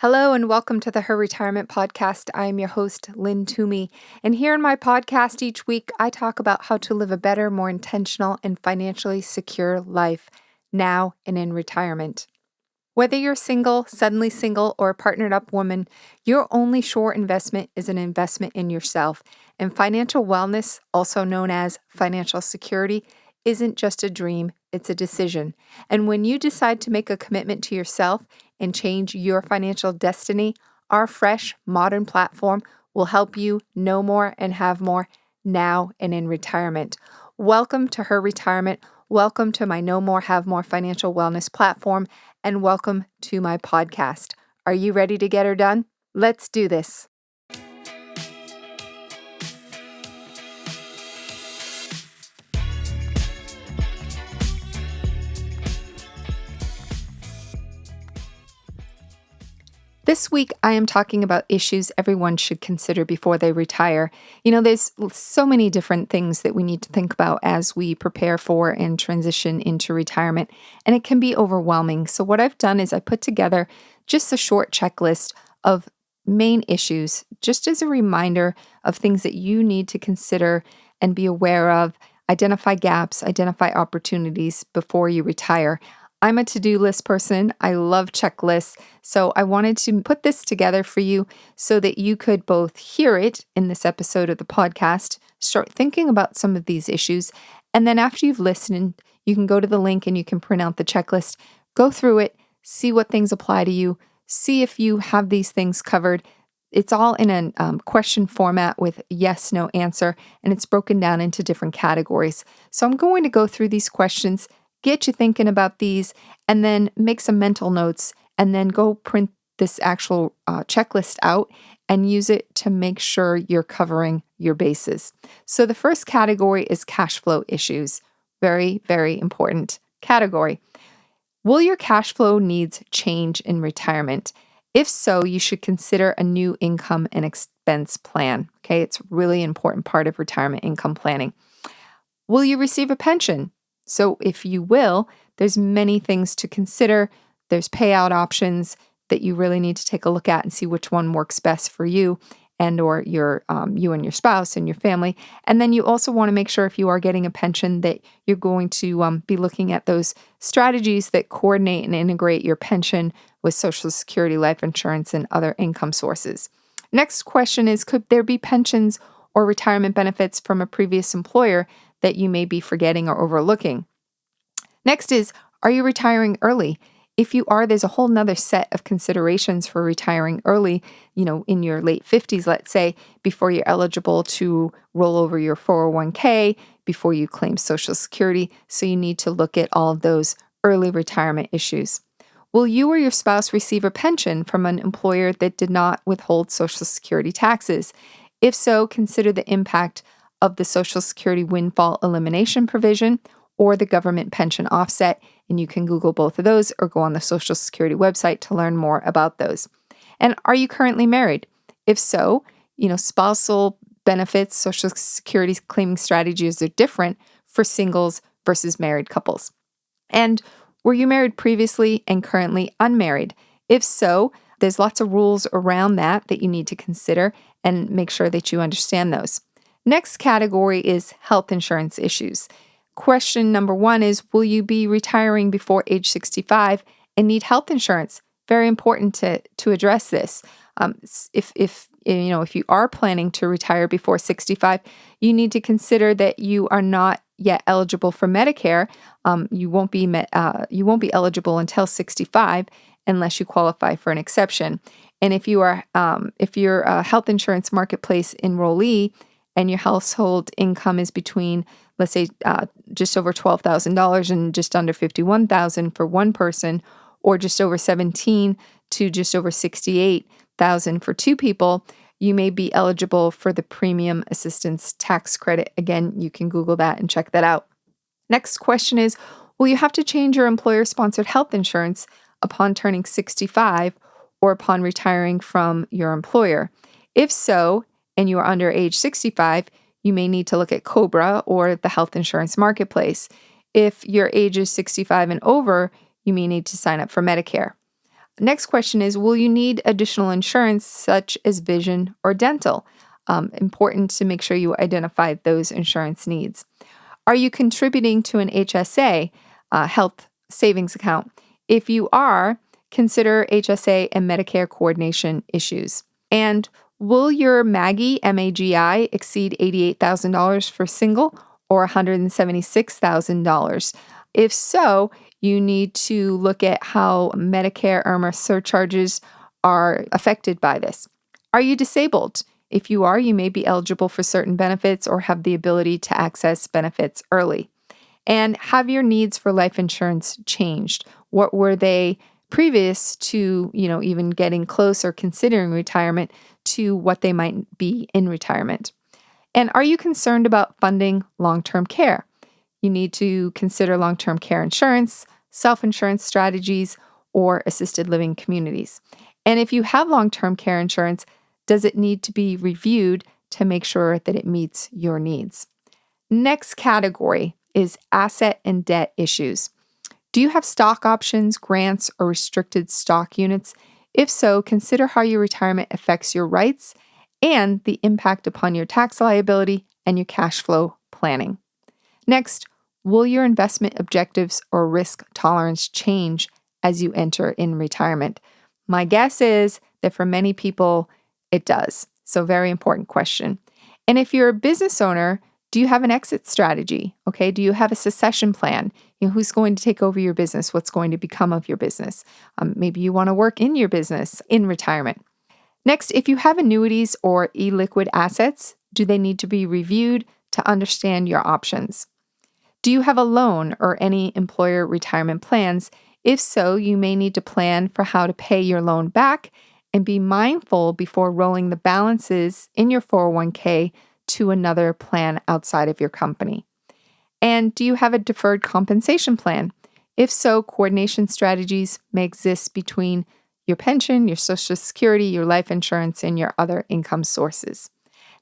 Hello and welcome to the Her Retirement Podcast. I am your host, Lynn Toomey. And here in my podcast each week, I talk about how to live a better, more intentional, and financially secure life now and in retirement. Whether you're single, suddenly single, or a partnered up woman, your only sure investment is an investment in yourself. And financial wellness, also known as financial security, isn't just a dream, it's a decision. And when you decide to make a commitment to yourself and change your financial destiny, our fresh, modern platform will help you know more and have more now and in retirement. Welcome to Her Retirement. Welcome to my Know More, Have More financial wellness platform, and welcome to my podcast. Are you ready to get her done? Let's do this. This week, I am talking about issues everyone should consider before they retire. There's so many different things that we need to think about as we prepare for and transition into retirement, and it can be overwhelming. So what I've done is I put together just a short checklist of main issues, just as a reminder of things that you need to consider and be aware of, identify gaps, identify opportunities before you retire. I'm a to-do list person. I love checklists. So I wanted to put this together for you so that you could both hear it in this episode of the podcast, start thinking about some of these issues, and then after you've listened, you can go to the link and you can print out the checklist, go through it, see what things apply to you, see if you have these things covered. It's all in a question format with yes, no answer, and it's broken down into different categories. So I'm going to go through these questions, get you thinking about these, and then make some mental notes, and then go print this actual checklist out and use it to make sure you're covering your bases. So the first category is cash flow issues. Very, very important category. Will your cash flow needs change in retirement? If so, you should consider a new income and expense plan. Okay, it's a really important part of retirement income planning. Will you receive a pension? So if you will, there's many things to consider. There's payout options that you really need to take a look at and see which one works best for you and or you and your spouse and your family. And then you also want to make sure if you are getting a pension that you're going to be looking at those strategies that coordinate and integrate your pension with Social Security, life insurance, and other income sources. Next question is, could there be pensions or retirement benefits from a previous employer that you may be forgetting or overlooking? Next is, are you retiring early? If you are, there's a whole nother set of considerations for retiring early, in your late 50s, let's say, before you're eligible to roll over your 401k, before you claim Social Security. So you need to look at all of those early retirement issues. Will you or your spouse receive a pension from an employer that did not withhold Social Security taxes? If so, consider the impact of the Social Security windfall elimination provision or the government pension offset, and you can Google both of those or go on the Social Security website to learn more about those. And are you currently married? If so, spousal benefits, Social Security claiming strategies are different for singles versus married couples. And were you married previously and currently unmarried? If so, there's lots of rules around that you need to consider and make sure that you understand those. Next category is health insurance issues. Question number 1 is, will you be retiring before age 65 and need health insurance? Very important to address this. If you are planning to retire before 65, you need to consider that you are not yet eligible for Medicare. You won't be eligible until 65 unless you qualify for an exception. And if you're a health insurance marketplace enrollee and your household income is between, let's say, just over $12,000 and just under $51,000 for one person, or just over $17,000 to just over $68,000 for two people, you may be eligible for the Premium Assistance Tax Credit. Again, you can Google that and check that out. Next question is, will you have to change your employer-sponsored health insurance upon turning 65 or upon retiring from your employer? If so, and you are under age 65, you may need to look at COBRA or the health insurance marketplace. If your age is 65 and over, you may need to sign up for Medicare. Next question is, will you need additional insurance such as vision or dental? Important to make sure you identify those insurance needs. Are you contributing to an HSA, health savings account? If you are, consider HSA and Medicare coordination issues. And will your MAGI exceed $88,000 for single or $176,000? If so, you need to look at how Medicare IRMA surcharges are affected by this. Are you disabled? If you are, you may be eligible for certain benefits or have the ability to access benefits early. And have your needs for life insurance changed? What were they previous to, even getting close or considering retirement to what they might be in retirement? And are you concerned about funding long-term care? You need to consider long-term care insurance, self-insurance strategies, or assisted living communities. And if you have long-term care insurance, does it need to be reviewed to make sure that it meets your needs? Next category is asset and debt issues. Do you have stock options, grants, or restricted stock units? If so, consider how your retirement affects your rights and the impact upon your tax liability and your cash flow planning. Next, will your investment objectives or risk tolerance change as you enter in retirement? My guess is that for many people, it does. So very important question. And if you're a business owner, do you have an exit strategy? Okay. Do you have a succession plan? Who's going to take over your business? What's going to become of your business? Maybe you want to work in your business in retirement. Next, if you have annuities or illiquid assets, do they need to be reviewed to understand your options? Do you have a loan or any employer retirement plans? If so, you may need to plan for how to pay your loan back and be mindful before rolling the balances in your 401k to another plan outside of your company. And do you have a deferred compensation plan? If so, coordination strategies may exist between your pension, your Social Security, your life insurance, and your other income sources.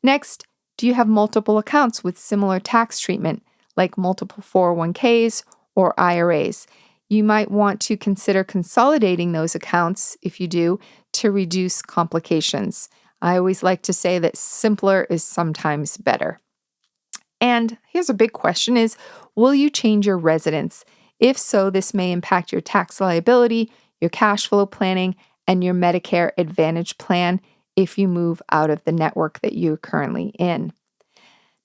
Next, do you have multiple accounts with similar tax treatment, like multiple 401ks or IRAs? You might want to consider consolidating those accounts, if you do, to reduce complications. I always like to say that simpler is sometimes better. And here's a big question is, will you change your residence? If so, this may impact your tax liability, your cash flow planning, and your Medicare Advantage plan if you move out of the network that you're currently in.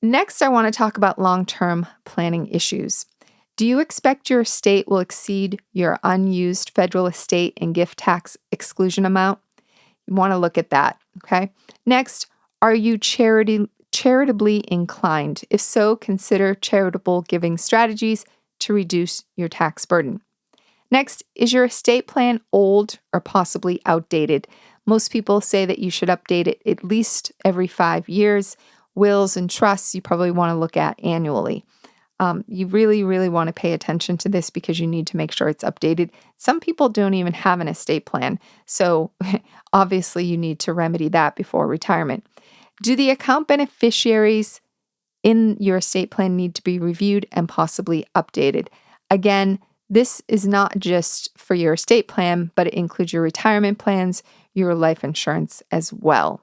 Next, I want to talk about long-term planning issues. Do you expect your estate will exceed your unused federal estate and gift tax exclusion amount? You want to look at that, okay? Next, are you charitably inclined? If so, consider charitable giving strategies to reduce your tax burden. Next, is your estate plan old or possibly outdated? Most people say that you should update it at least every 5 years. Wills and trusts, you probably want to look at annually. You really, really want to pay attention to this because you need to make sure it's updated. Some people don't even have an estate plan, so obviously you need to remedy that before retirement. Do the account beneficiaries in your estate plan need to be reviewed and possibly updated? Again, this is not just for your estate plan, but it includes your retirement plans, your life insurance as well.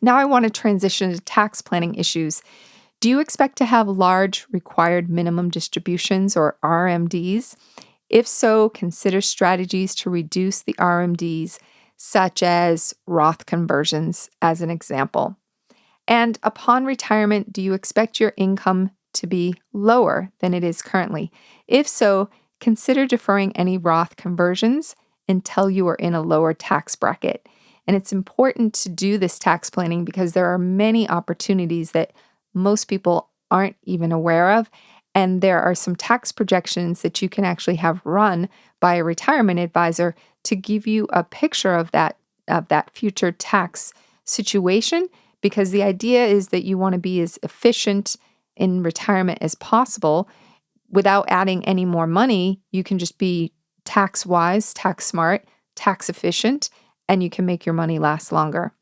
Now I want to transition to tax planning issues. Do you expect to have large required minimum distributions or RMDs? If so, consider strategies to reduce the RMDs, such as Roth conversions, as an example. And upon retirement, do you expect your income to be lower than it is currently? If so, consider deferring any Roth conversions until you are in a lower tax bracket. And it's important to do this tax planning because there are many opportunities that most people aren't even aware of. And there are some tax projections that you can actually have run by a retirement advisor to give you a picture of that future tax situation, because the idea is that you want to be as efficient in retirement as possible. Without adding any more money, you can just be tax wise, tax smart, tax efficient, and you can make your money last longer.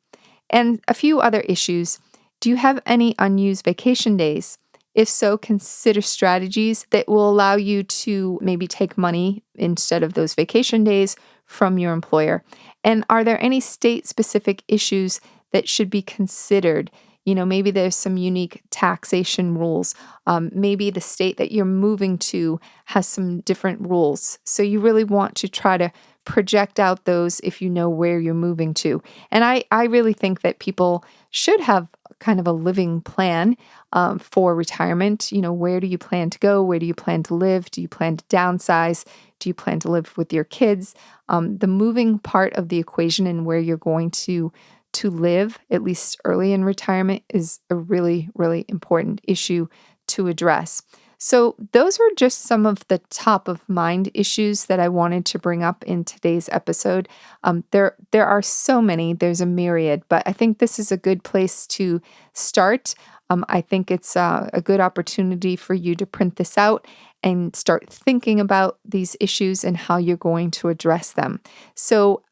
And a few other issues. Do you have any unused vacation days? If so, consider strategies that will allow you to maybe take money instead of those vacation days from your employer? And are there any state-specific issues that should be considered? Maybe there's some unique taxation rules. Maybe the state that you're moving to has some different rules. So you really want to try to project out those if you know where you're moving to. And I really think that people should have kind of a living plan for retirement. Where do you plan to go? Where do you plan to live? Do you plan to downsize? Do you plan to live with your kids? The moving part of the equation and where you're going to live, at least early in retirement, is a really, really important issue to address. So those were just some of the top of mind issues that I wanted to bring up in today's episode. There are so many, there's a myriad, but I think this is a good place to start. I think it's a good opportunity for you to print this out and start thinking about these issues and how you're going to address them. So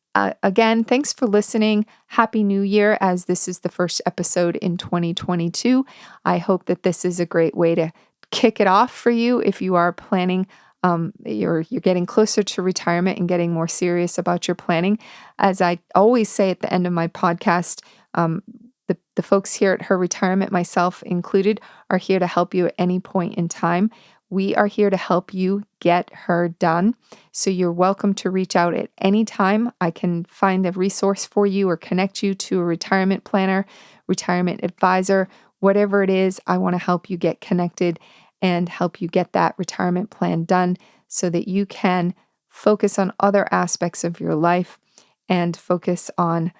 again, thanks for listening. Happy New Year, as this is the first episode in 2022. I hope that this is a great way to kick it off for you if you are planning. You're getting closer to retirement and getting more serious about your planning. As I always say at the end of my podcast, the folks here at Her Retirement, myself included, are here to help you at any point in time. We are here to help you get her done. So you're welcome to reach out at any time. I can find a resource for you or connect you to a retirement planner, retirement advisor, whatever it is. I want to help you get connected and help you get that retirement plan done so that you can focus on other aspects of your life and focus on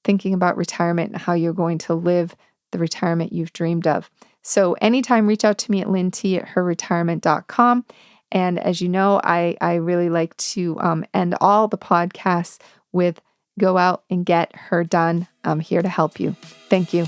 thinking about retirement and how you're going to live the retirement you've dreamed of. So anytime, reach out to me at lynnt@herretirement.com. And as you know, I really like to end all the podcasts with go out and get her done. I'm here to help you. Thank you.